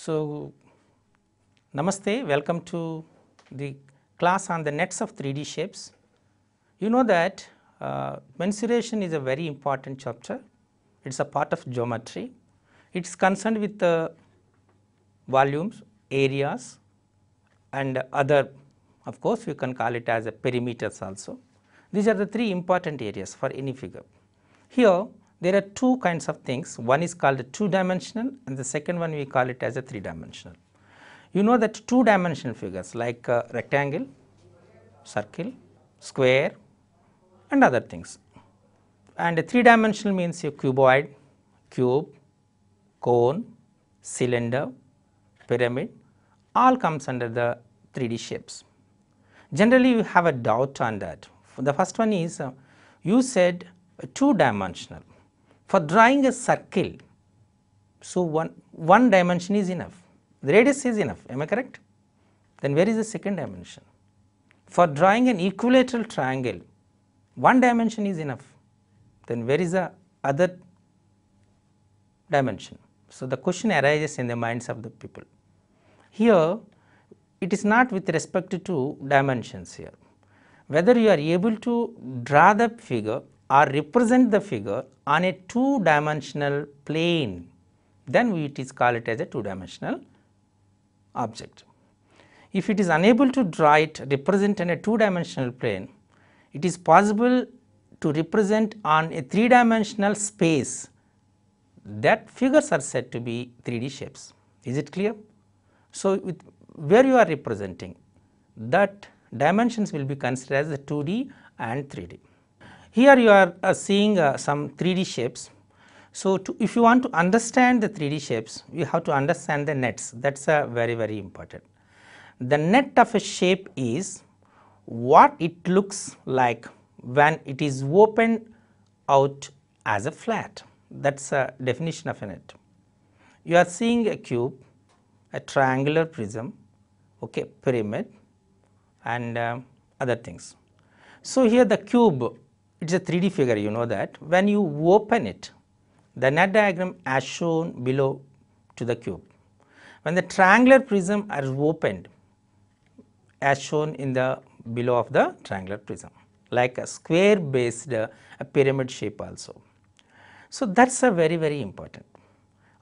So, Namaste, welcome to the class on the nets of 3D shapes. You know that mensuration is a very important chapter. It is a part of geometry. It is concerned with the volumes, areas and other, of course, you can call it as a perimeters also. These are the three important areas for any figure. Here there are two kinds of things. One is called two-dimensional and the second one we call it as a three-dimensional. You know that two-dimensional figures like rectangle, circle, square and other things. And three-dimensional means a cuboid, cube, cone, cylinder, pyramid, all comes under the 3D shapes. Generally you have a doubt on that. The first one is you said two-dimensional. For drawing a circle, so one dimension is enough, the radius is enough, am I correct? Then where is the second dimension? For drawing an equilateral triangle, one dimension is enough, then where is the other dimension? So, the question arises in the minds of the people. Here it is not with respect to dimensions here, whether you are able to draw the figure or represent the figure on a two-dimensional plane, then it is called it as a two-dimensional object. If it is unable to draw it, represent in a two-dimensional plane, it is possible to represent on a three-dimensional space. That figures are said to be 3D shapes. Is it clear? So, where you are representing, that dimensions will be considered as the 2D and 3D. Here you are seeing some 3D shapes. So, if you want to understand the 3D shapes, you have to understand the nets. That is very important. The net of a shape is what it looks like when it is opened out as a flat. That is a definition of a net. You are seeing a cube, a triangular prism, okay, pyramid and other things. So, here the cube, it is a 3D figure, you know that. When you open it, the net diagram as shown below to the cube. When the triangular prism is opened as shown in the below of the triangular prism, like a square based a pyramid shape also. So, that is a very important.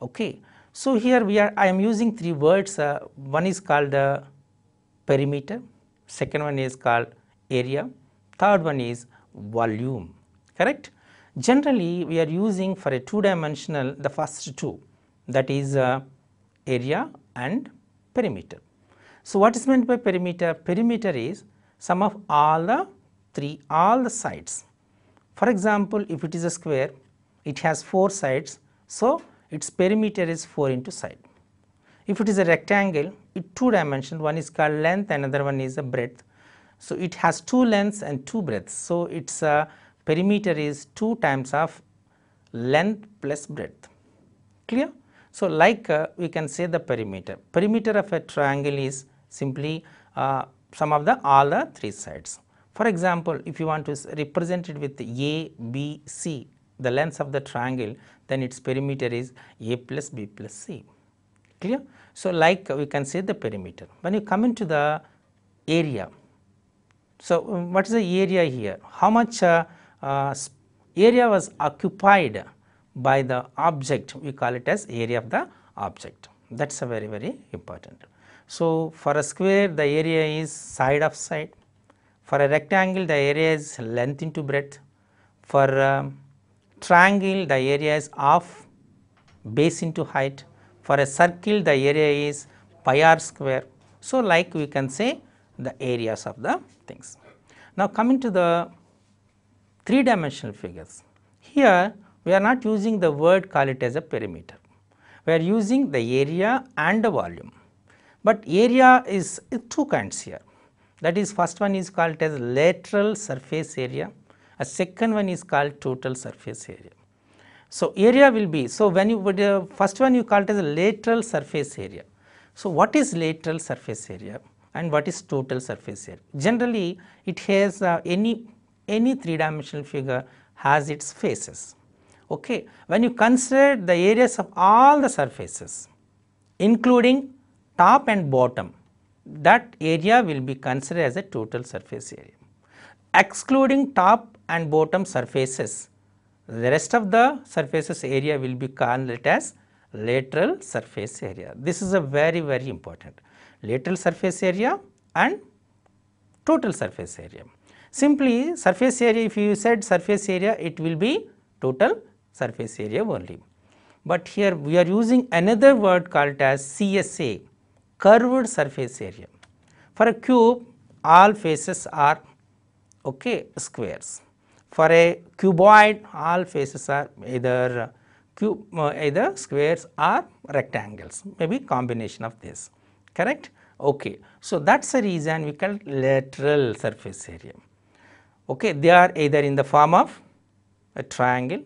Okay. So, here I am using three words, one is called perimeter, second one is called area, third one is volume, correct. Generally we are using for a two-dimensional the first two, that is area and perimeter. So, what is meant by perimeter? Perimeter is sum of all the sides. For example, if it is a square, it has 4 sides, so its perimeter is 4 into side. If it is a rectangle, it two dimensional, one is called length, another one is a breadth. So, it has 2 lengths and 2 breadths. So, its perimeter is 2 times of length plus breadth, clear. So, like we can say the perimeter. Perimeter of a triangle is simply sum of all the 3 sides. For example, if you want to represent it with A, B, C, the lengths of the triangle, then its perimeter is A plus B plus C, clear. So, like we can say the perimeter. When you come into the area, so what is the area here? How much area was occupied by the object? We call it as area of the object. That is a very important. So, for a square the area is side of side, for a rectangle the area is length into breadth, for triangle the area is of base into height, for a circle the area is pi r square. So, like we can say the areas of the things. Now, coming to the three-dimensional figures, here we are not using the word call it as a perimeter, we are using the area and the volume. But area is two kinds here, that is first one is called as lateral surface area, a second one is called total surface area. So, area will be, so when you first one you call it as a lateral surface area. So, what is lateral surface area and what is total surface area? Generally it has any three-dimensional figure has its faces. Okay. When you consider the areas of all the surfaces, including top and bottom, that area will be considered as a total surface area. Excluding top and bottom surfaces, the rest of the surfaces area will be called as lateral surface area. This is a very important. Lateral surface area and total surface area. Simply surface area, if you said surface area, it will be total surface area only. But here we are using another word called as CSA, curved surface area. For a cube, all faces are squares. For a cuboid, all faces are either either squares or rectangles, maybe combination of this, correct? Okay. So, that is the reason we call lateral surface area. Okay. They are either in the form of a triangle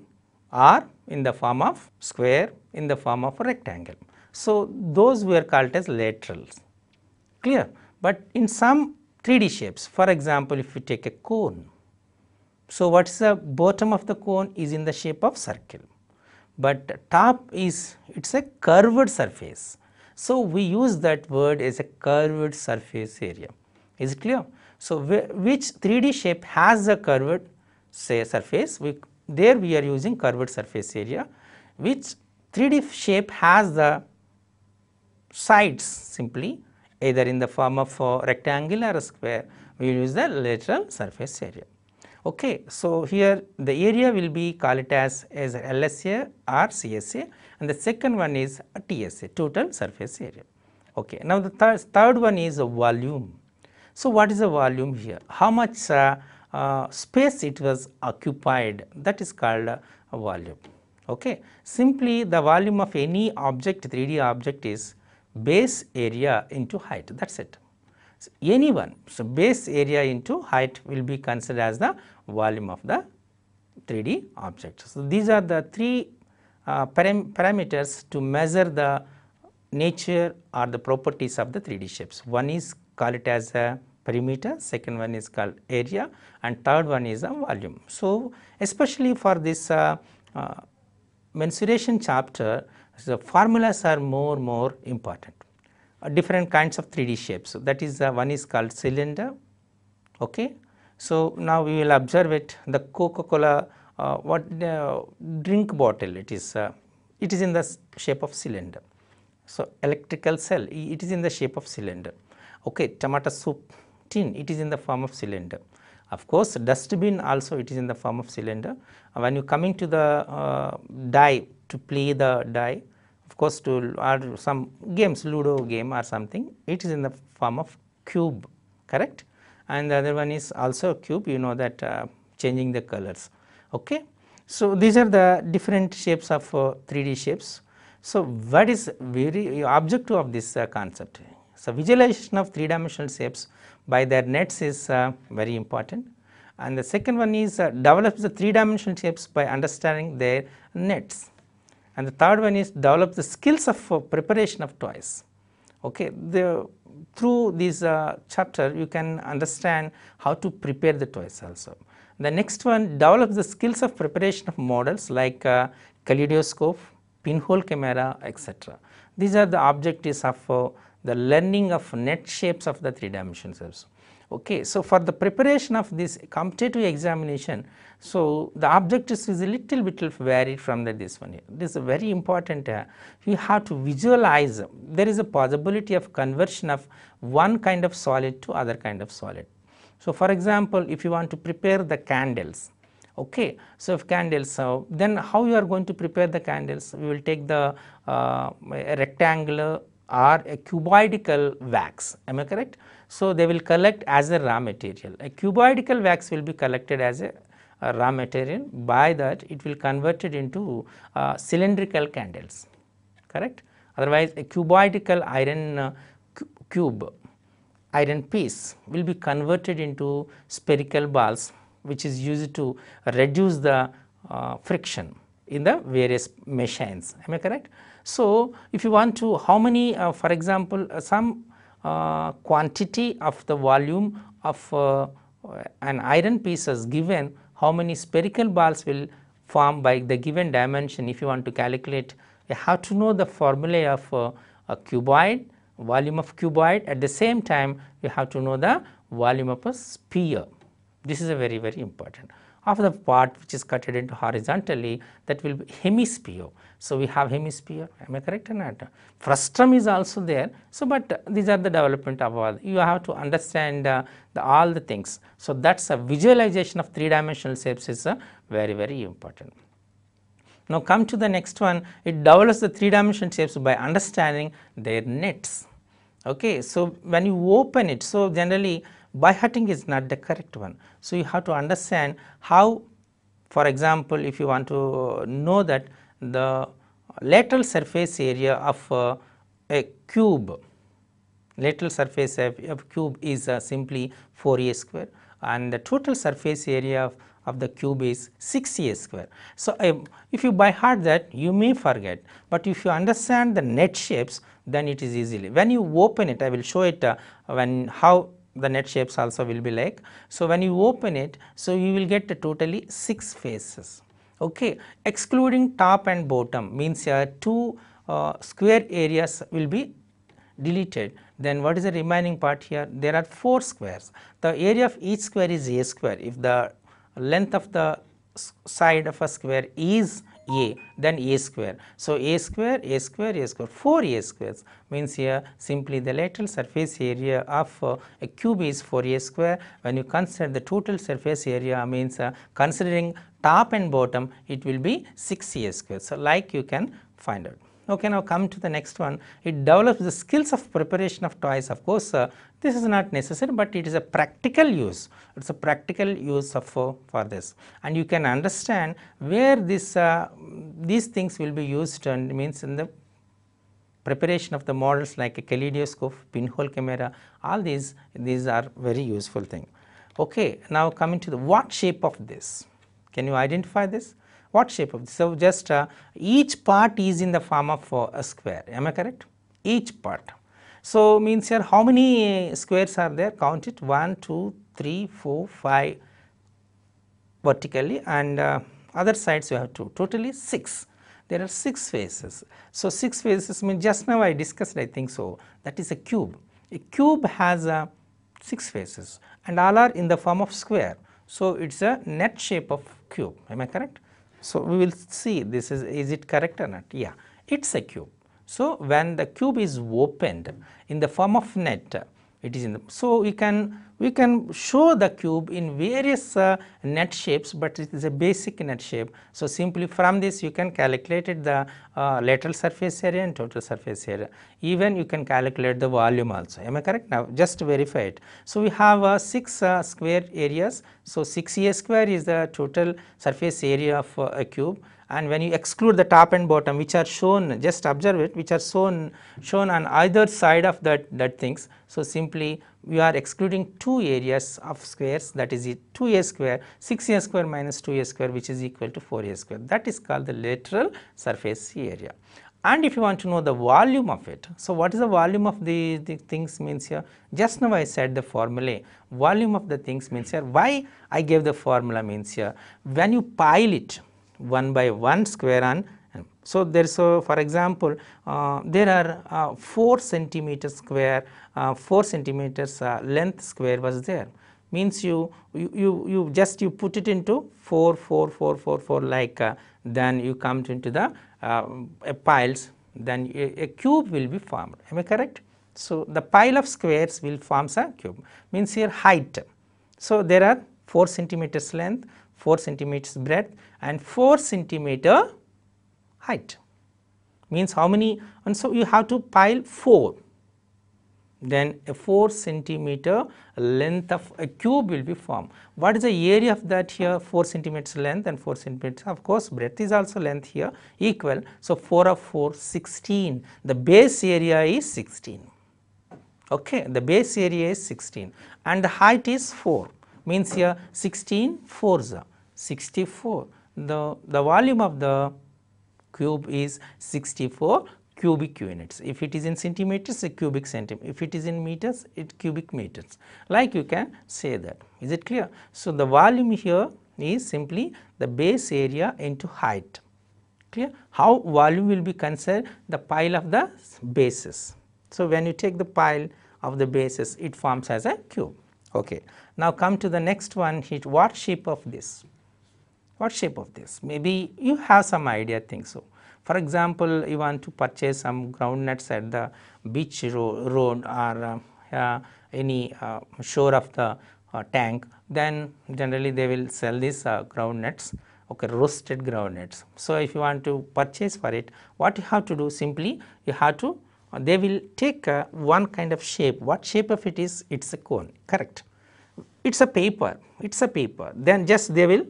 or in the form of square, in the form of a rectangle. So, those were called as laterals, clear. But in some 3D shapes, for example, if you take a cone, so what is the bottom of the cone is in the shape of circle, but top is, it is a curved surface. So, we use that word as a curved surface area, is it clear? So, which 3D shape has a curved say surface, there we are using curved surface area. Which 3D shape has the sides simply either in the form of a rectangle or a square, we will use the lateral surface area. Okay. So, here the area will be called it as LSA or CSA, and the second one is TSA, total surface area. Okay. Now, the third one is a volume. So, what is the volume here? How much space it was occupied, that is called a volume. Okay. Simply the volume of any object, 3D object is base area into height, that is it. So, any one, so base area into height will be considered as the volume of the 3D object. So, these are the three parameters to measure the nature or the properties of the 3D shapes. One is called it as a perimeter, second one is called area, and third one is a volume. So, especially for this mensuration chapter, the formulas are more important. Different kinds of 3D shapes. So, that is one is called cylinder. Okay. So, now we will observe it, the Coca-Cola drink bottle, it is in the shape of cylinder. So, electrical cell, it is in the shape of cylinder. Okay. Tomato soup tin, it is in the form of cylinder. Of course, dustbin also it is in the form of cylinder. When you coming to the die, to play the die, of course, to or some games, Ludo game or something, it is in the form of cube, correct? And the other one is also a cube, you know that changing the colors. Okay. So, these are the different shapes of 3D shapes. So, what is very objective of this concept? So, visualization of 3-dimensional shapes by their nets is very important, and the second one is develop the 3-dimensional shapes by understanding their nets, and the third one is develop the skills of preparation of toys. Okay. Through this chapter you can understand how to prepare the toys also. The next one, develop the skills of preparation of models like kaleidoscope, pinhole camera, etc. These are the objectives of the learning of net shapes of the 3-dimensional shapes. Okay. So, for the preparation of this competitive examination, so the objectives is a little bit varied from this one here. This is very important. You have to visualize, there is a possibility of conversion of one kind of solid to other kind of solid. So, for example, if you want to prepare the candles, okay. So, if candles, then how you are going to prepare the candles? We will take the rectangular or a cuboidal wax, am I correct? So, they will collect as a raw material. A cuboidal wax will be collected as a raw material, by that it will convert it into cylindrical candles, correct? Otherwise, a cuboidal iron iron piece will be converted into spherical balls, which is used to reduce the friction in the various machines, am I correct? So, if you want to, how many for example, some quantity of the volume of an iron piece is given, how many spherical balls will form by the given dimension. If you want to calculate, you have to know the formula of a cuboid, volume of cuboid. At the same time, you have to know the volume of a sphere. This is a very, very important. Of the part which is cut into horizontally, that will be hemisphere. So, we have hemisphere, am I correct or not? Frustum is also there. So, but these are the development of all. You have to understand all the things. So, that is a visualization of three-dimensional shapes is very, very important. Now, come to the next one. It develops the three-dimensional shapes by understanding their nets. Okay. So, when you open it, so generally bihatting is not the correct one. So, you have to understand how, for example, if you want to know that the lateral surface area of a cube, lateral surface of cube is simply 4a square, and the total surface area of the cube is 6a square. So, if you by heart that, you may forget, but if you understand the net shapes, then it is easily. When you open it, I will show it when how the net shapes also will be like. So, when you open it, so you will get totally 6 faces, okay, excluding top and bottom, means two square areas will be deleted. Then what is the remaining part here? There are 4 squares. The area of each square is a square. If the length of the side of a square is a, then a square. So, a square, a square, a square, 4 a squares, means here simply the lateral surface area of a cube is 4a square. When you consider the total surface area, means considering top and bottom, it will be 6a square. So, like you can find out. Okay, now come to the next one. It develops the skills of preparation of toys. Of course, this is not necessary, but it is a practical use. It is a practical use of for this, and you can understand where this these things will be used, and means in the preparation of the models like a kaleidoscope, pinhole camera. All these are very useful thing. Okay, now coming to the what shape of this? Can you identify this? What shape of this? So, just each part is in the form of a square, am I correct? Each part. So, means here how many squares are there? Count it 1, 2, 3, 4, 5 vertically, and other sides you have 2, totally 6. There are 6 faces. So, 6 faces means just now I discussed, I think so, that is a cube. A cube has 6 faces and all are in the form of square. So, it is a net shape of cube, am I correct? So, we will see this is it correct or not? Yeah, it is a cube. So, when the cube is opened in the form of net, it is in the, so we can show the cube in various net shapes, but it is a basic net shape. So, simply from this you can calculate it the lateral surface area and total surface area. Even you can calculate the volume also, am I correct? Now, just verify it. So, we have 6 square areas. So, 6a square is the total surface area of a cube, and when you exclude the top and bottom, which are shown, just observe it, which are shown on either side of that things. So, simply we are excluding 2 areas of squares, that is 2a square, 6a square minus 2a square, which is equal to 4a square. That is called the lateral surface area. And if you want to know the volume of it, so what is the volume of the things means here? Just now I said the formula, volume of the things means here. Why I gave the formula means here, when you pile it 1 by 1 square on, so there is, so for example, there are 4 centimeters square, 4 centimeters length square was there, means you just you put it into 4 like then you come into the piles, then a cube will be formed, am I correct? So, the pile of squares will form a cube, means here height. So, there are 4 centimeters length, 4 centimeters breadth and 4 centimeter height, means how many, and so you have to pile 4, then a 4 centimeter length of a cube will be formed. What is the area of that here? 4 centimeters length and 4 centimeters, of course breadth is also length here equal. So, 4 of 4, 16, the base area is 16, okay, the base area is 16 and the height is 4, means here 16 4s 64, the volume of the cube is 64 cubic units. If it is in centimeters, a cubic centimeter. If it is in meters, it cubic meters. Like you can say that. Is it clear? So, the volume here is simply the base area into height. Clear? How volume will be considered? The pile of the bases. So, when you take the pile of the bases, it forms as a cube. Okay. Now, come to the next one, what shape of this? What shape of this? Maybe you have some idea, I think so. For example, you want to purchase some groundnuts at the beach road or any shore of the tank, then generally they will sell these groundnuts, okay, roasted groundnuts. So, if you want to purchase for it, what you have to do, simply you have to they will take one kind of shape. What shape of it is? It is a cone, correct. It is a paper, then just they will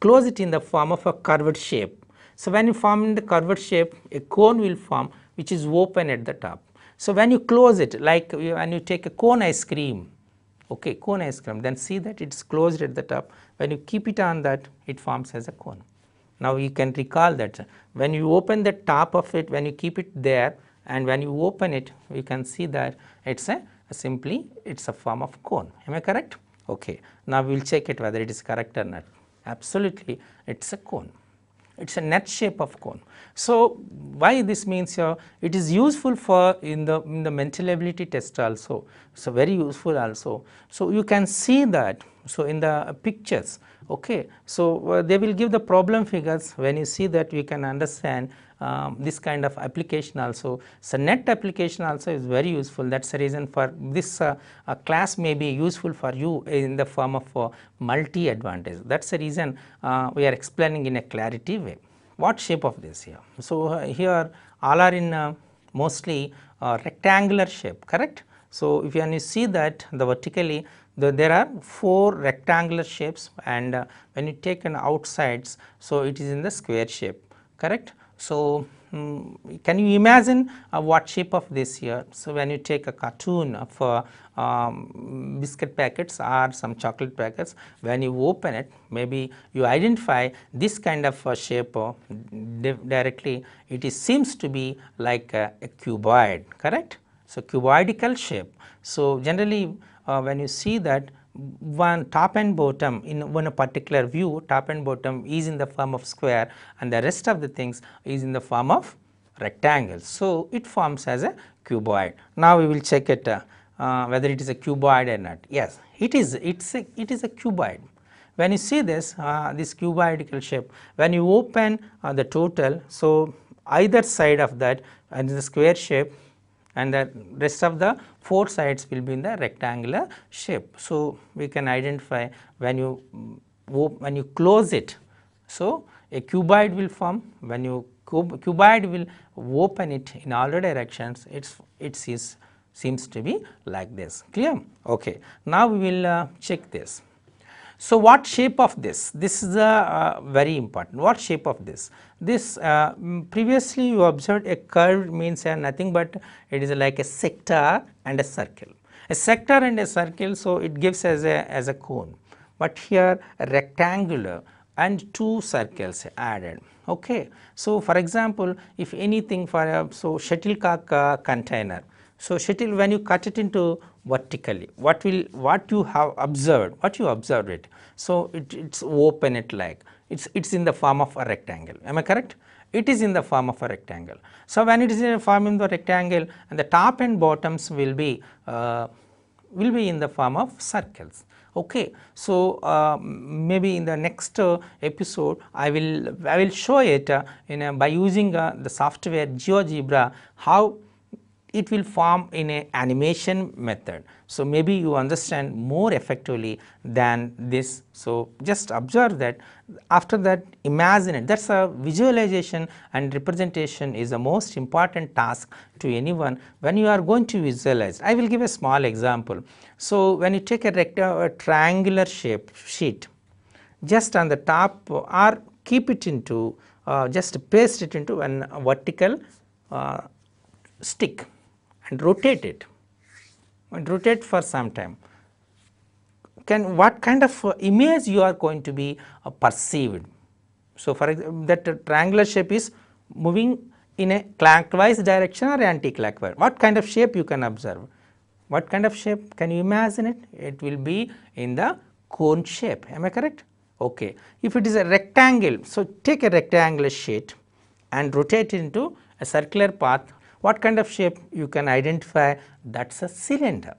close it in the form of a curved shape. So, when you form in the curved shape, a cone will form which is open at the top. So, when you close it, like when you take a cone ice cream, okay, cone ice cream, then see that it is closed at the top. When you keep it on that, it forms as a cone. Now, you can recall that when you open the top of it, when you keep it there, and when you open it, we can see that it is simply it is a form of cone. Am I correct? Okay. Now, we will check it whether it is correct or not. Absolutely, it is a cone. It is a net shape of cone. So, why this means here? It is useful for in the mental ability test also. So, very useful also. So, you can see that. So, in the pictures, okay. So, they will give the problem figures. When you see that, you can understand this kind of application also. So, net application also is very useful. That is the reason for this class may be useful for you in the form of multi advantage. That is the reason we are explaining in a clarity way. What shape of this here? So, here all are in mostly rectangular shape, correct. So, if you see that the vertically there are 4 rectangular shapes, and when you take an outsides, so it is in the square shape, correct. So, can you imagine what shape of this here? So, when you take a cartoon of biscuit packets or some chocolate packets, when you open it, maybe you identify this kind of shape directly, it seems to be like a cuboid, correct. So, cuboidal shape. So, generally when you see that one top and bottom in one particular view, top and bottom is in the form of square, and the rest of the things is in the form of rectangle. So, it forms as a cuboid. Now, we will check it whether it is a cuboid or not. Yes, it is. It is a cuboid. When you see this this cuboidal shape, when you open the total, so either side of that and the square shape, and the rest of the 4 sides will be in the rectangular shape. So, we can identify when you close it. So, a cuboid will form. When you cuboid will open it in all the directions, it seems to be like this. Clear? Okay. Now, we will check this. So, what shape of this? This is very important. What shape of this? This previously you observed a curve means nothing but it is like a sector and a circle. A sector and a circle, so it gives as a cone, but here a rectangular and 2 circles added. Okay. So, for example, if anything for a shuttlecock container. So, shuttle, when you cut it into vertically, what you have observed, what you observed it. So, it's open it like it's in the form of a rectangle. Am I correct? It is in the form of a rectangle. So, when it is in the form of the rectangle, and the top and bottoms will be in the form of circles. Okay. So, maybe in the next episode I will show it by using the software GeoGebra how it will form in a animation method. So, maybe you understand more effectively than this. So, just observe that. After that, imagine it. That is a visualization, and representation is the most important task to anyone when you are going to visualize. I will give a small example. So, when you take a triangular shape sheet, just on the top or keep it into just paste it into an vertical stick and rotate it, and rotate for some time. What kind of image you are going to be perceived? So, for example, that triangular shape is moving in a clockwise direction or anti-clockwise. What kind of shape you can observe? What kind of shape? Can you imagine it? It will be in the cone shape. Am I correct? Okay. If it is a rectangle, so take a rectangular sheet. and rotate into a circular path. What kind of shape you can identify? That is a cylinder,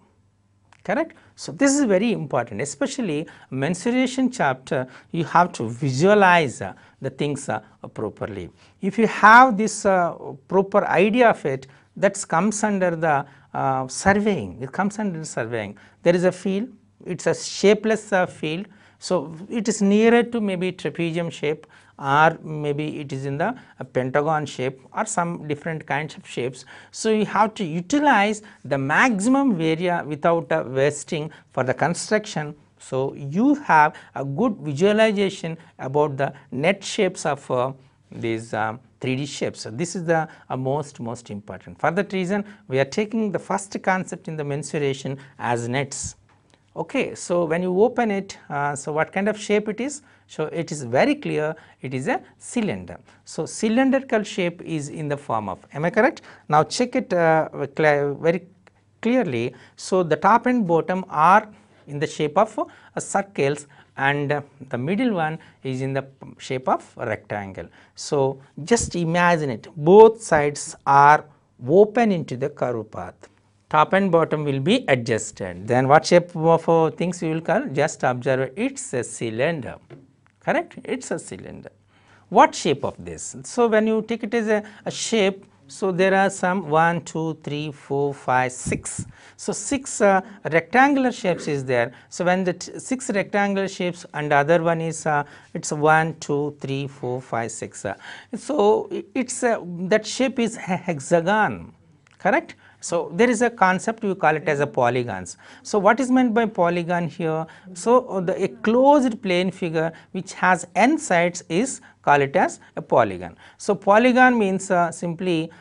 correct. So, this is very important, especially mensuration chapter, you have to visualize the things properly. If you have this proper idea of it, that comes under the surveying, it comes under surveying. There is a field, it is a shapeless field. So, it is nearer to maybe trapezium shape, or maybe it is in the pentagon shape, or some different kinds of shapes. So, you have to utilize the maximum area without wasting for the construction. So, you have a good visualization about the net shapes of these 3D shapes. So, this is the most important. For that reason, we are taking the first concept in the mensuration as nets. Okay, so when you open it, so what kind of shape it is? So, it is very clear, it is a cylinder. So, cylindrical shape is in the form of, am I correct? Now, check it very clearly. So, the top and bottom are in the shape of circles, and the middle one is in the shape of rectangle. So, just imagine it, both sides are open into the curve path. Top and bottom will be adjusted. Then what shape of things you will call? Just observe it, it's a cylinder, correct? It's a cylinder. What shape of this? So, when you take it as a shape, so there are some 1, 2, 3, 4, 5, 6. So, 6 rectangular shapes is there. So, when the 6 rectangular shapes and the other one is it's 1, 2, 3, 4, 5, 6. So, it's that shape is hexagon, correct? So, there is a concept, we call it as a polygons. So, what is meant by polygon here? So, a closed plane figure which has n sides is call it as a polygon. So, polygon means simply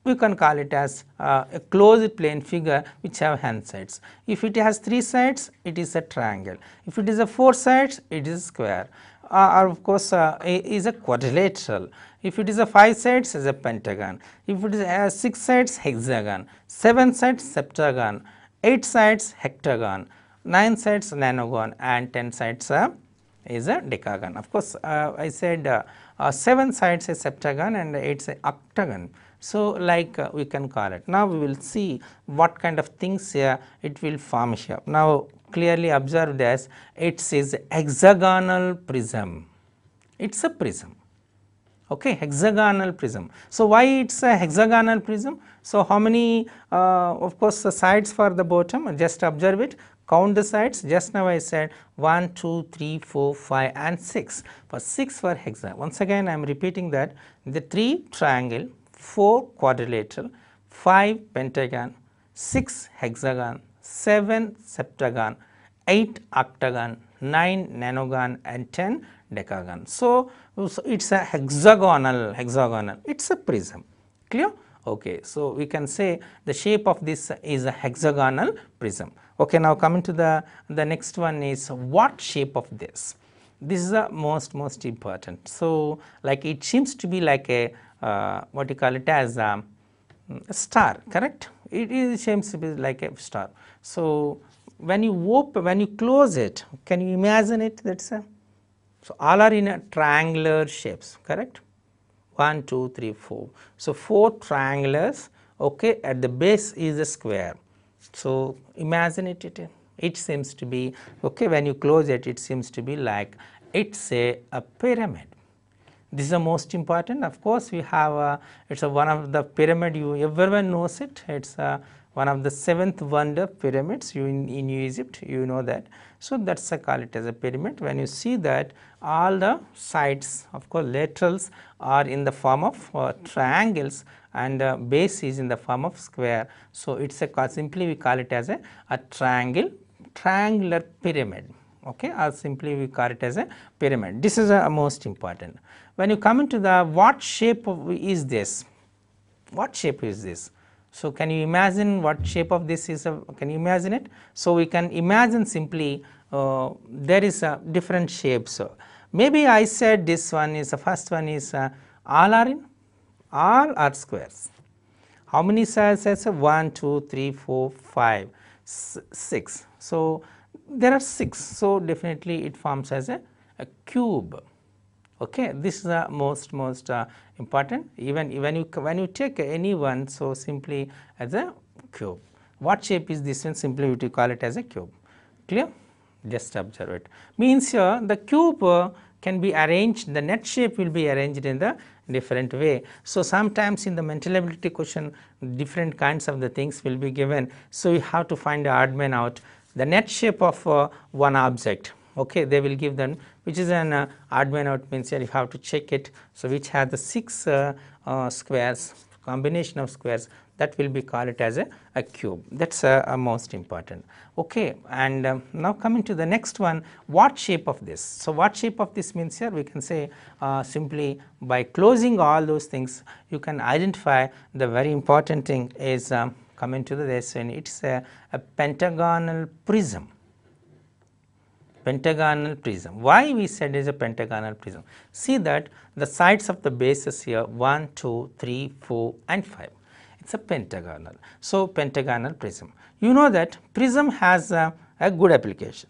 we can call it as a closed plane figure which have n sides. If it has 3 sides, it is a triangle. If it is a 4 sides, it is a square. Or of course, is a quadrilateral. If it is a 5 sides, is a pentagon. If it is 6 sides, hexagon. 7 sides, septagon. 8 sides, hectagon. 9 sides, nonagon, and 10 sides is a decagon. Of course, I said 7 sides is septagon and 8 is octagon. So, like we can call it. Now, we will see what kind of things here it will form here. Now, clearly observed as it is hexagonal prism. It is a prism. Okay, hexagonal prism. So, why it is a hexagonal prism? So, how many of course, the sides for the bottom? Just observe it, count the sides. Just now I said 1, 2, 3, 4, 5 and 6. For 6 for hexagon. Once again I am repeating that the 3 triangle, 4 quadrilateral, 5 pentagon, 6 hexagon, 7 septagon, 8 octagon, 9 nonagon and 10 decagon. So, it is a hexagonal, it is a prism, clear? Okay. So, we can say the shape of this is a hexagonal prism. Okay. Now, coming to the next one is what shape of this? This is the most important. So, like it seems to be like a what you call it as a star, correct? It seems to be like a star. So, when you close it, can you imagine it? That's a, so all are in a triangular shapes, correct? 1, 2, 3, 4. So, 4 triangulars, okay, at the base is a square. So, imagine it seems to be, okay, when you close it, it seems to be like it's a pyramid. This is the most important. Of course, we have it's one of the pyramid, everyone knows it. It's one of the 7th wonder pyramids in Egypt, you know that. So, that is call it as a pyramid. When you see that all the sides, of course, laterals are in the form of triangles and base is in the form of square. So, it is simply we call it as a triangular pyramid, okay, or simply we call it as a pyramid. This is most important. When you come into the what shape is this? What shape is this? So, can you imagine what shape of this is? Can you imagine it? So, we can imagine simply there is a different shapes. So, maybe I said this one is the first one is all are squares. How many sides? 1, 2, 3, 4, 5, 6. So, there are 6. So, definitely it forms as a cube. Okay, this is the most important. Even when you take any one, so simply as a cube. What shape is this one? Simply we call it as a cube. Clear? Just observe it. Means here the cube can be arranged, the net shape will be arranged in the different way. So, sometimes in the mental ability question different kinds of the things will be given. So, you have to find the odd man out, the net shape of one object. Okay, they will give them, which is an odd man out, means here you have to check it. So, which has the 6 squares, combination of squares, that will be called it as a cube. That is most important. Okay, and now coming to the next one, what shape of this? So, what shape of this means here we can say simply by closing all those things you can identify. The very important thing is coming to this, and it is a pentagonal prism. Pentagonal prism. Why we said is a pentagonal prism? See that the sides of the bases here 1, 2, 3, 4 and 5. It is a pentagonal. So, pentagonal prism. You know that prism has a good application.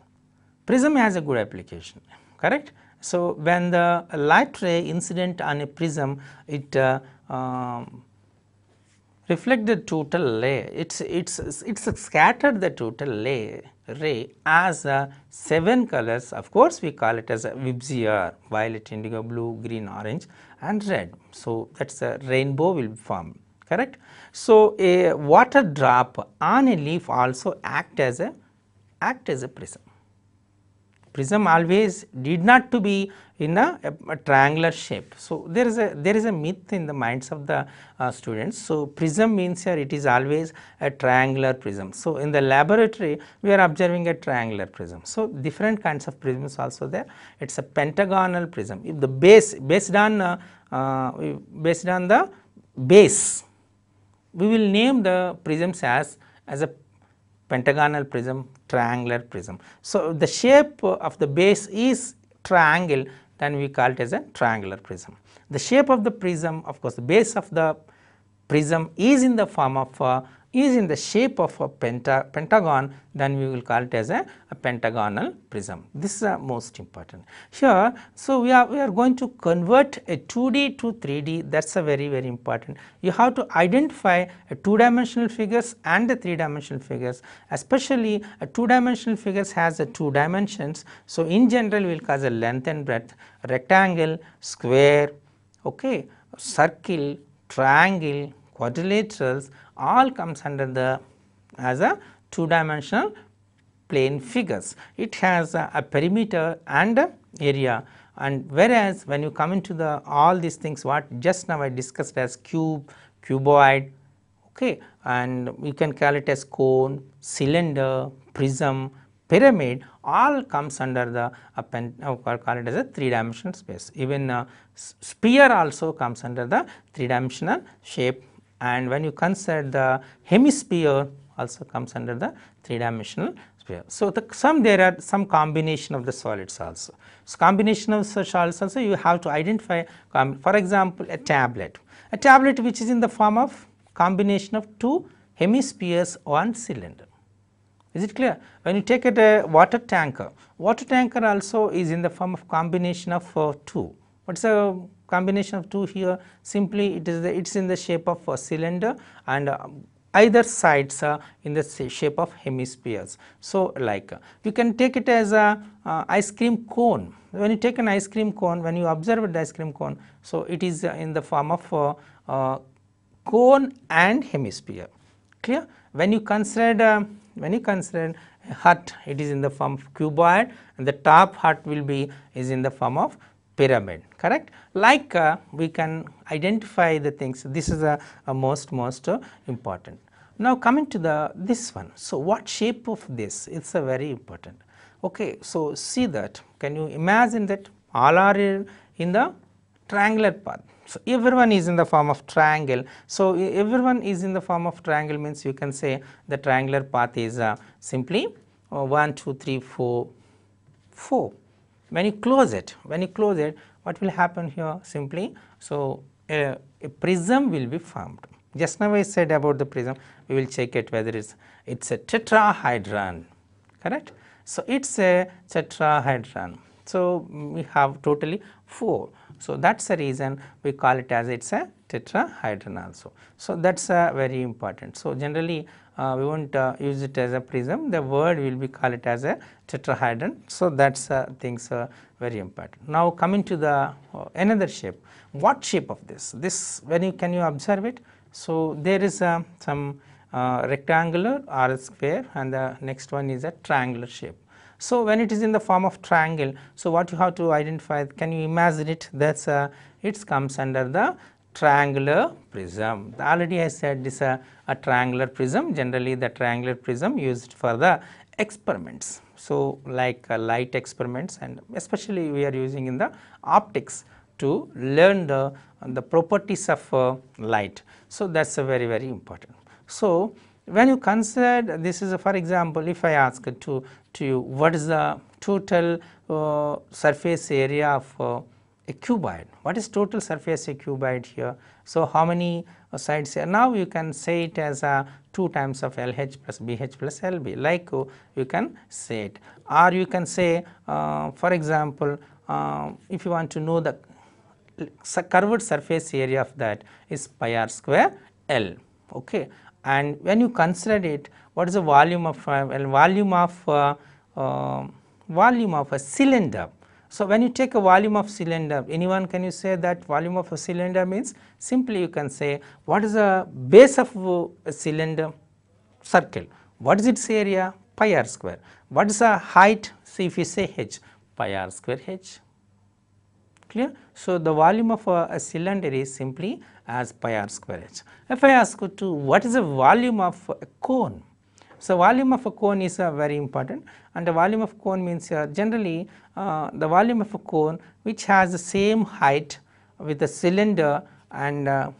Prism has a good application, correct? So, when the light ray incident on a prism, it reflect the total ray, it's scattered the total ray as 7 colors. Of course, we call it as a VIBGYOR, violet, indigo, blue, green, orange and red. So, that is a rainbow will form, correct. So, a water drop on a leaf also act as a prism. Prism always did not to be in a triangular shape. So, there is a myth in the minds of the students. So, prism means here it is always a triangular prism. So, in the laboratory we are observing a triangular prism. So, different kinds of prisms also there. It is a pentagonal prism. If the based on the base, we will name the prisms as a pentagonal prism, triangular prism. So, the shape of the base is triangle, then we call it as a triangular prism. The shape of the prism, of course, the base of the prism is in the form of is in the shape of a pentagon, then we will call it as a pentagonal prism. This is most important here. So, we are going to convert a 2D to 3D. That is a very important. You have to identify a 2-dimensional figures and the 3-dimensional figures, especially a 2-dimensional figures has a 2 dimensions. So, in general we will call a length and breadth, rectangle, square, okay, circle, triangle, quadrilaterals, all comes under the as a 2-dimensional plane figures. It has a perimeter and a area, and whereas when you come into the all these things what just now I discussed as cube, cuboid, okay, and you can call it as cone, cylinder, prism, pyramid, all comes under the call it as a 3-dimensional space. Even sphere also comes under the 3-dimensional shape. And when you consider the hemisphere also comes under the 3-dimensional sphere. So, there are some combination of the solids also. So, combination of solids also you have to identify, for example, a tablet which is in the form of combination of 2 hemispheres, 1 cylinder. Is it clear? When you take a water tanker also is in the form of combination of 2. What is a combination of 2 here? Simply it is in the shape of a cylinder, and either sides in the shape of hemispheres. So, like you can take it as a ice cream cone. When you take an ice cream cone, when you observe the ice cream cone, so it is in the form of cone and hemisphere. Clear? When you consider a hut, it is in the form of cuboid, and the top hut is in the form of pyramid, correct? Like we can identify the things. This is a most important. Now, coming to this one. So, what shape of this? It's a very important. Okay, so see that. Can you imagine that all are in the triangular path? So, everyone is in the form of triangle. So, everyone is in the form of triangle means you can say the triangular path is simply 1, 2, 3, 4, 4. When you close it, what will happen here? Simply, so a prism will be formed. Just now I said about the prism, we will check it whether it's a tetrahedron, correct? So, it's a tetrahedron. So, we have totally 4. So, that is the reason we call it as it is a tetrahedron also. So, that is very important. So, generally we will not use it as a prism, the word will be call it as a tetrahedron. So, that is things very important. Now, coming to the another shape, what shape of this? This when you can you observe it? So, there is some rectangular or a square, and the next one is a triangular shape. So, when it is in the form of triangle, so what you have to identify, can you imagine it? That is it comes under the triangular prism. Already I said this a triangular prism, generally the triangular prism used for the experiments. So, like light experiments, and especially we are using in the optics to learn the properties of light. So, that is very very important. So, when you consider this is for example, if I ask to you what is the total surface area of a cuboid, what is total surface a cuboid here? So, how many sides here? Now, you can say it as 2 times of LH plus BH plus LB, like you can say it, or you can say for example, if you want to know the curved surface area of that is pi r square L. Okay. And when you consider it, what is the volume of volume of a cylinder? So, when you take a volume of cylinder, anyone can you say that volume of a cylinder means? Simply you can say what is the base of a cylinder circle, what is its area? Pi r square. What is the height? See, if you say h, pi r square h. Clear? So, the volume of a cylinder is simply as pi r square h. If I ask you to what is the volume of a cone? So, volume of a cone is very important, and the volume of cone means generally the volume of a cone which has the same height with a cylinder and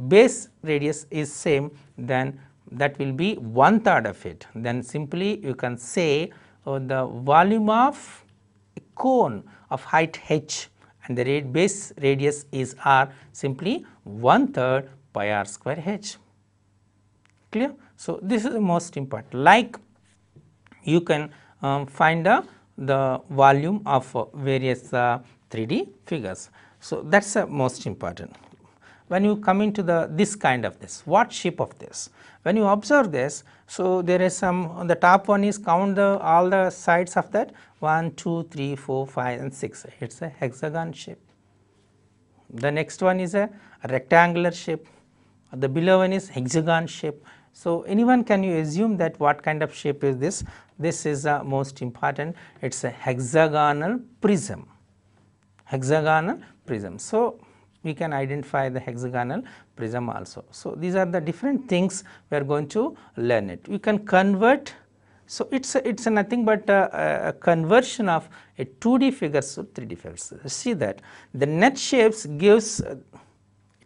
base radius is same, then that will be 1/3 of it. Then simply you can say the volume of a cone of height h and the base radius is r, simply 1/3 pi r square h. Clear? So, this is the most important, like you can find the volume of various 3D figures. So, that is most important. When you come into this kind of this, what shape of this? When you observe this, so there is some on the top one is count all the sides of that 1, 2, 3, 4, 5 and 6, it is a hexagon shape. The next one is a rectangular shape, the below one is hexagon shape. So, anyone can you assume that what kind of shape is this? This is most important, it is a hexagonal prism, hexagonal prism. So, we can identify the hexagonal prism also. So, these are the different things we are going to learn it. We can convert. So, it is nothing but a conversion of a 2D figures to 3D figures. See that the net shapes gives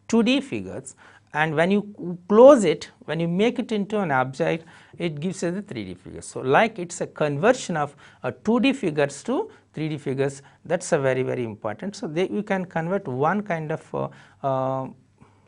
2D figures, and when you close it, when you make it into an object, it gives us the 3D figures. So, like it is a conversion of 2D figures to 3D figures, that is a very very important. So, you can convert one kind of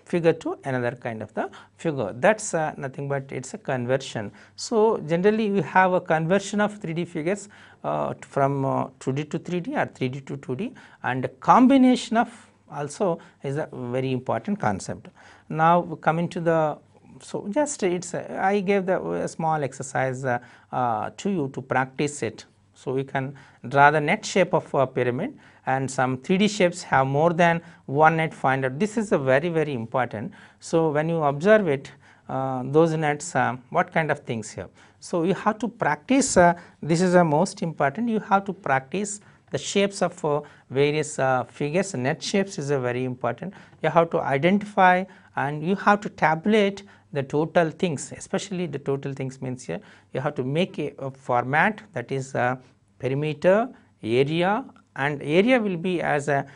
figure to another kind of the figure, that is nothing but it is a conversion. So, generally we have a conversion of 3D figures from 2D to 3D or 3D to 2D, and a combination of also is a very important concept. Now, coming to the, so just it is I gave a small exercise to you to practice it. So, we can draw the net shape of a pyramid, and some 3D shapes have more than one net finder. This is a very very important. So, when you observe it, those nets, what kind of things here? So, you have to practice, this is the most important, you have to practice the shapes of various figures. Net shapes is a very important. You have to identify and you have to tabulate the total things, especially the total things means here you have to make a format, that is perimeter, area, and area will be as a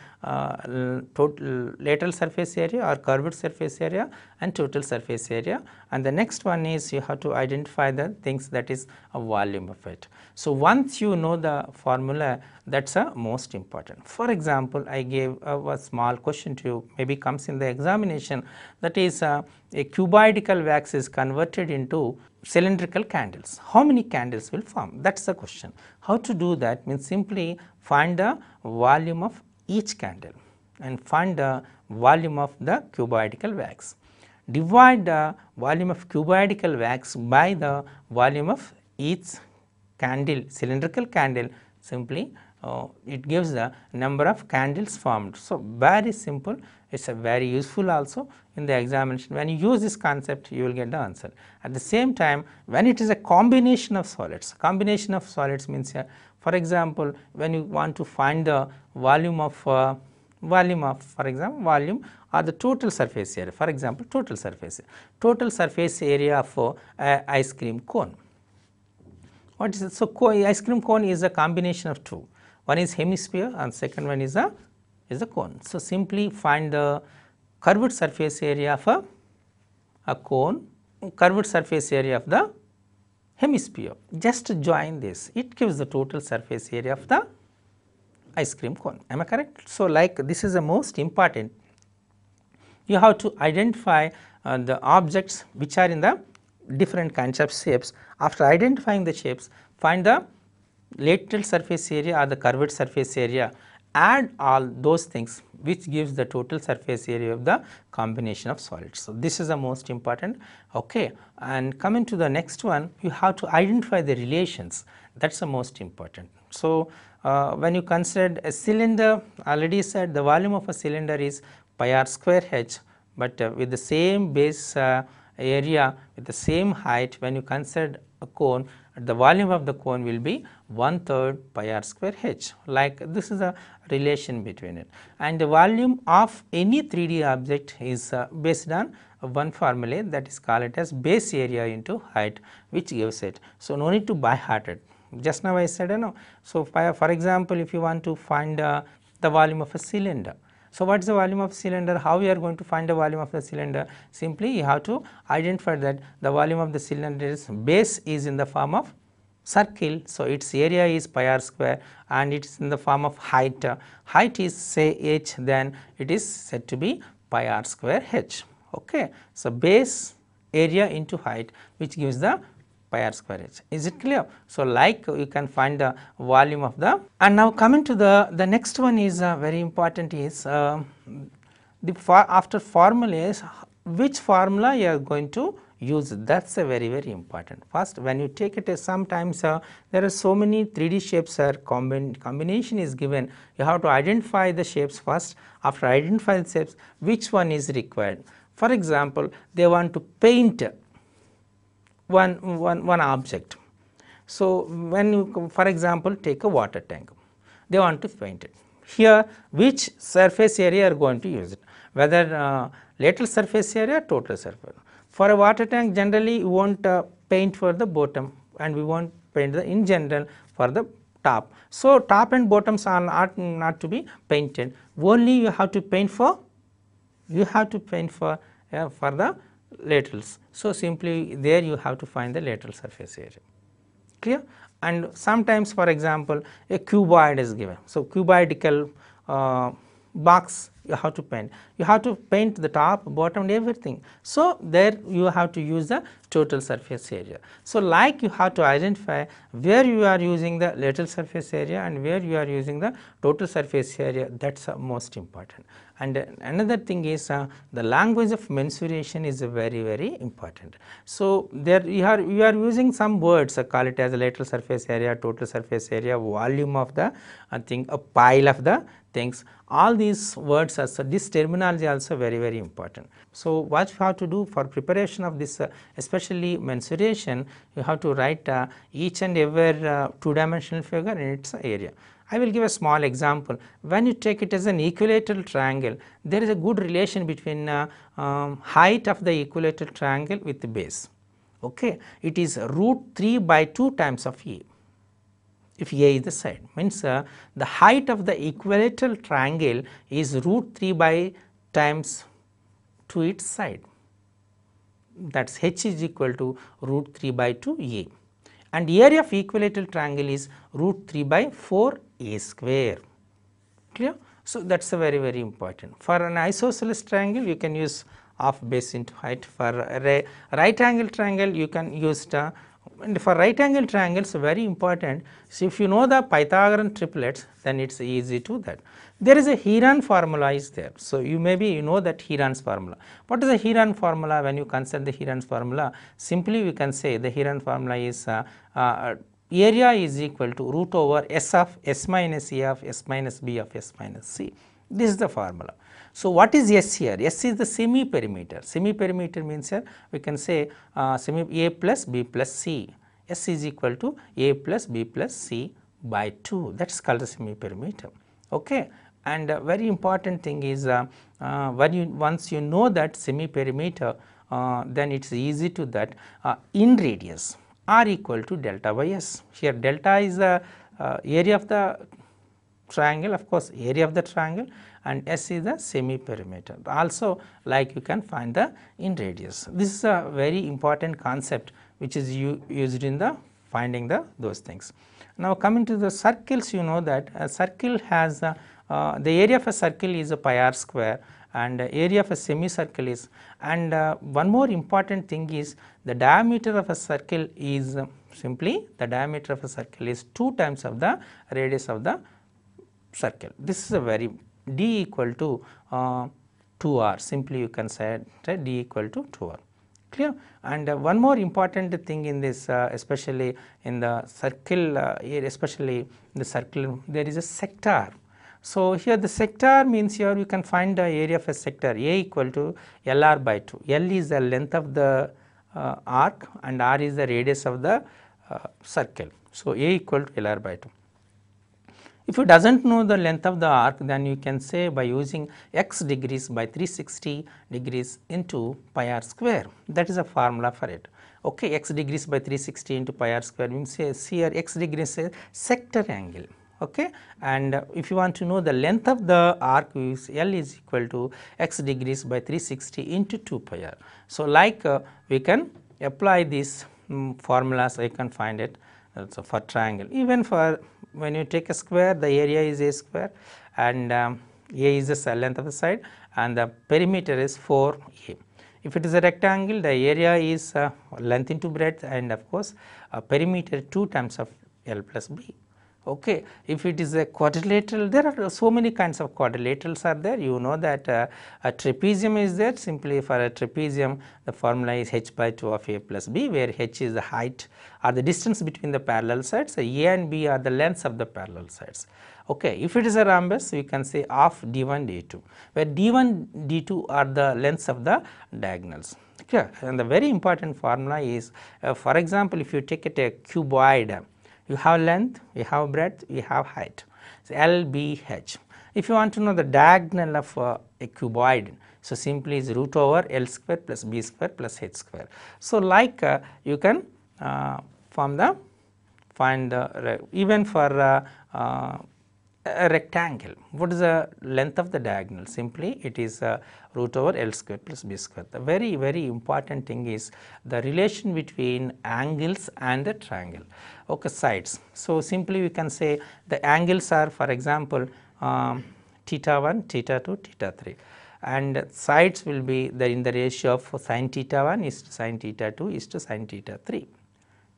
total lateral surface area or curved surface area and total surface area, and the next one is you have to identify the things, that is a volume of it. So, once you know the formula, that is most important. For example, I gave a small question to you, maybe comes in the examination, that is a cuboidal wax is converted into cylindrical candles. How many candles will form? That is the question. How to do that means simply find the volume of each candle and find the volume of the cuboidal wax. Divide the volume of cuboidal wax by the volume of each candle, cylindrical candle, simply it gives the number of candles formed. So, very simple, it is a very useful also in the examination. When you use this concept, you will get the answer. At the same time, when it is a combination of solids means for example, when you want to find the volume of for example volume or the total surface area, for example total surface area of ice cream cone. What is it? So, ice cream cone is a combination of two. One is hemisphere and second one is a cone. So, simply find the curved surface area of a cone, curved surface area of the hemisphere. Just join this, it gives the total surface area of the ice cream cone. Am I correct? So, like this is the most important. You have to identify the objects which are in the different kinds of shapes. After identifying the shapes, find the lateral surface area or the curved surface area, add all those things which gives the total surface area of the combination of solids. So, this is the most important. Okay. And coming to the next one, you have to identify the relations, that is the most important. So, when you consider a cylinder, already said the volume of a cylinder is pi r square h, but with the same base area with the same height, when you consider a cone, the volume of the cone will be 1/3 pi r square h, like this is a relation between it. And the volume of any 3D object is based on one formula, that is called it as base area into height, which gives it. So, no need to by heart it, just now I said So, for example, if you want to find the volume of a cylinder. So, what is the volume of cylinder? How we are going to find the volume of the cylinder? Simply you have to identify that the volume of the cylinder's base is in the form of circle. So, its area is pi r square and it is in the form of height. Height is say h, then it is said to be pi r square h. Okay. So, base area into height, which gives the pi r square h. Is it clear? So, like you can find the volume of the, and now coming to the next one is very important is after formulas, which formula you are going to use, that is a very important. First, when you take it as sometimes there are so many 3D shapes are combination is given, you have to identify the shapes first. After identify the shapes, which one is required. For example, they want to paint one object. So, when you for example take a water tank, they want to paint it. Here which surface area are going to use it, whether lateral surface area, total surface. For a water tank, generally you won't paint for the bottom and we won't paint in general for the top. So, top and bottoms are not to be painted, only you have to paint for the laterals. So, simply there you have to find the lateral surface area, clear. And sometimes for example a cuboid is given. So, cuboidal box you have to paint the top, bottom and everything. So, there you have to use the total surface area. So, like you have to identify where you are using the lateral surface area and where you are using the total surface area, that is most important. And another thing is the language of mensuration is very important. So, there you are using some words, call it as a lateral surface area, total surface area, volume of the thing, a pile of the things. All these words are, so this terminology also very important. So, what you have to do for preparation of this especially mensuration, you have to write each and every two-dimensional figure in its area. I will give a small example. When you take it as an equilateral triangle, there is a good relation between height of the equilateral triangle with the base. Okay. It is √3/2 times of A. If A is the side, means the height of the equilateral triangle is √3 times to its side, that is h is equal to √3/2 A, and area of equilateral triangle is √3/4 A square, clear. So, that is a very important. For an isosceles triangle you can use of base into height. For right angle triangle you can use the, and for right angle triangles very important. So, if you know the Pythagorean triplets, then it is easy to that. There is a Heron formula is there. So, you know that Heron's formula. What is the Heron formula? When you consider the Heron's formula, simply we can say the Heron formula is area is equal to root over S of S minus A of S minus B of S minus C. This is the formula. So, what is S here? S is the semi perimeter. Semi perimeter means here we can say semi A plus B plus C. S is equal to A plus B plus C by 2. That is called the semi perimeter. Okay. And very important thing is once you know that semi perimeter, then it is easy to that in radius R equal to delta by S. Here delta is the area of the triangle, of course area of the triangle, and S is the semi perimeter. Also like you can find the in radius. This is a very important concept which is used in the finding those things. Now coming to the circles, you know that a circle has the area of a circle is a pi r square, and area of a semicircle is, and one more important thing is the diameter of a circle is simply the diameter of a circle is 2 times of the radius of the circle. This is a very d equal to 2r, simply you can say d equal to 2r. Clear? And one more important thing in this especially in the circle especially in the circle, there is a sector. So, here the sector means here you can find the area of a sector A equal to LR by 2. L is the length of the arc and R is the radius of the circle. So, A equal to LR by 2. If you does not know the length of the arc, then you can say by using x degrees by 360 degrees into pi r square. That is a formula for it. Okay, x degrees by 360 into pi r square means here x degrees is sector angle. Okay, and if you want to know the length of the arc, is L is equal to x degrees by 360 into 2 pi r. So, like we can apply these formulas, I can find it. So, for triangle, even for when you take a square, the area is a square, and A is the length of the side and the perimeter is 4a. If it is a rectangle, the area is length into breadth, and of course perimeter 2 times of L plus B. Okay. If it is a quadrilateral, there are so many kinds of quadrilaterals are there. You know that a trapezium is there. Simply for a trapezium, the formula is h by 2 of A plus B, where h is the height or the distance between the parallel sides. So, A and B are the lengths of the parallel sides. Okay. If it is a rhombus, we can say of D1, D2, where D1, D2 are the lengths of the diagonals. Okay. And the very important formula is, for example, if you take it a cuboid, you have length, you have breadth, you have height. So, L, B, H. If you want to know the diagonal of a cuboid, so simply is root over L square plus B square plus H square. So, like you can find the even for a rectangle, what is the length of the diagonal? Simply it is root over L square plus B square. The very important thing is the relation between angles and the triangle. Okay, sides. So, simply we can say the angles are, for example, theta 1, theta 2, theta 3, and sides will be in the ratio of sin theta 1 is to sin theta 2 is to sin theta 3.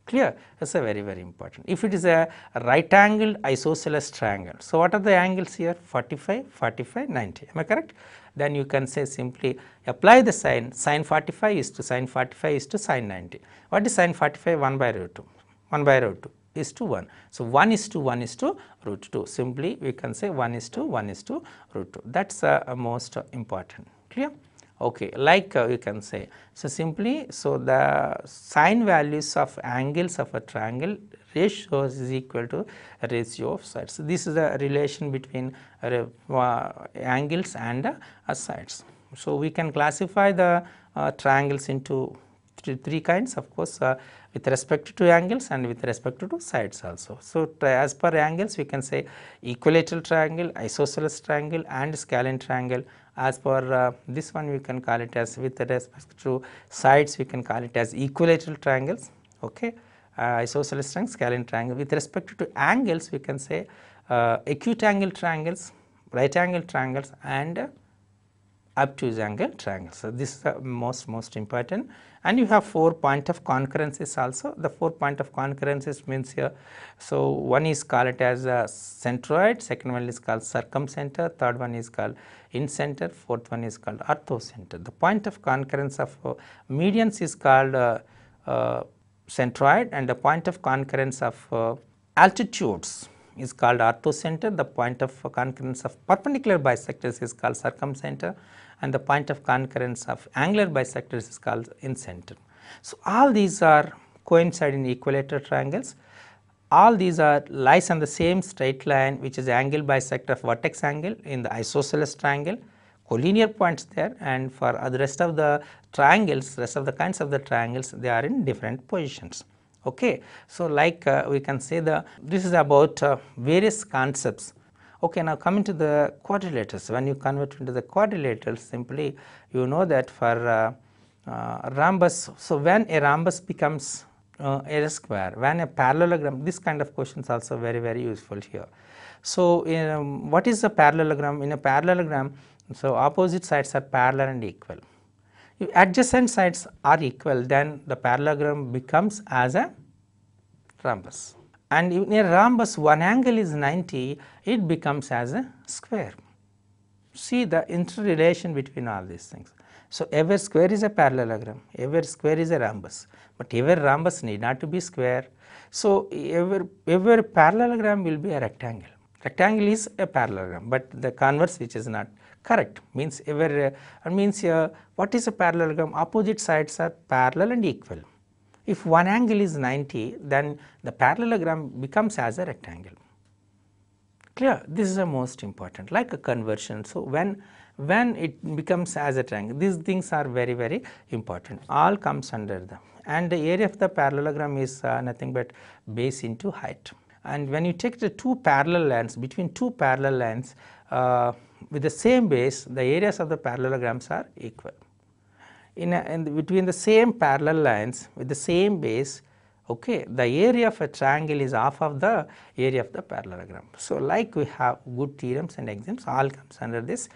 Clear? That is a very important. If it is a right angled isosceles triangle, so what are the angles here? 45, 45, 90. Am I correct? Then you can say simply apply the sin 45 is to sin 45 is to sin 90. What is sin 45? 1 by root 2. 1 by root 2 is to 1. So, 1 is to 1 is to root 2. Simply we can say 1 is to 1 is to root 2. That is most important. Clear? Okay, like you can say. So, simply, so the sine values of angles of a triangle ratio is equal to ratio of sides. So, this is the relation between angles and sides. So, we can classify the triangles into three kinds, of course, with respect to angles and with respect to sides also. So, as per angles we can say equilateral triangle, isosceles triangle and scalene triangle. As per this one we can call it as, with respect to sides we can call it as equilateral triangles, okay, isosceles triangle, scalene triangle. With respect to angles we can say acute angle triangles, right angle triangles and obtuse angle triangle. So, this is the most important, and you have 4 point of concurrences also. The 4 point of concurrences means here, so one is called as a centroid, second one is called circumcenter, third one is called incenter, fourth one is called orthocenter. The point of concurrence of medians is called centroid, and the point of concurrence of altitudes is called orthocenter. The point of concurrence of perpendicular bisectors is called circumcenter, and the point of concurrence of angular bisectors is called incenter. So, all these are coincide in equilateral triangles. All these are lies on the same straight line, which is angle bisector of vertex angle in the isosceles triangle, collinear points there, and for the rest of the triangles, rest of the kinds of the triangles, they are in different positions. Okay. So, like we can say this is about various concepts. Okay, now coming to the quadrilaters. When you convert into the quadrilaters, simply you know that for rhombus, so when a rhombus becomes a square, when a parallelogram, this kind of questions also very useful here. So, what is a parallelogram? In a parallelogram, so opposite sides are parallel and equal. If adjacent sides are equal, then the parallelogram becomes as a rhombus. And in a rhombus, one angle is 90, it becomes as a square. See the interrelation between all these things. So, every square is a parallelogram, every square is a rhombus, but every rhombus need not to be square. So, every parallelogram will be a rectangle. Rectangle is a parallelogram, but the converse, which is not correct, means what is a parallelogram? Opposite sides are parallel and equal. If one angle is 90, then the parallelogram becomes as a rectangle. Clear? This is the most important, like a conversion. So, when it becomes as a triangle, these things are very important. All comes under them, and the area of the parallelogram is nothing but base into height. And when you take the two parallel lines, between two parallel lines with the same base, the areas of the parallelograms are equal. Between the same parallel lines with the same base, okay, the area of a triangle is half of the area of the parallelogram. So, like we have good theorems and axioms, all comes under this.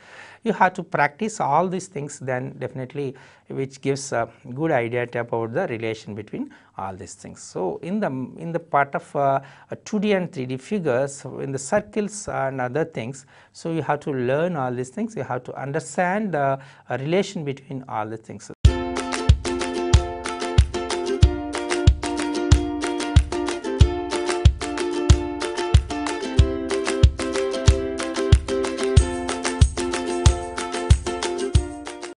You have to practice all these things, then definitely which gives a good idea about the relation between all these things. So, in the part of 2D and 3D figures, in the circles and other things, so you have to learn all these things, you have to understand the relation between all the things.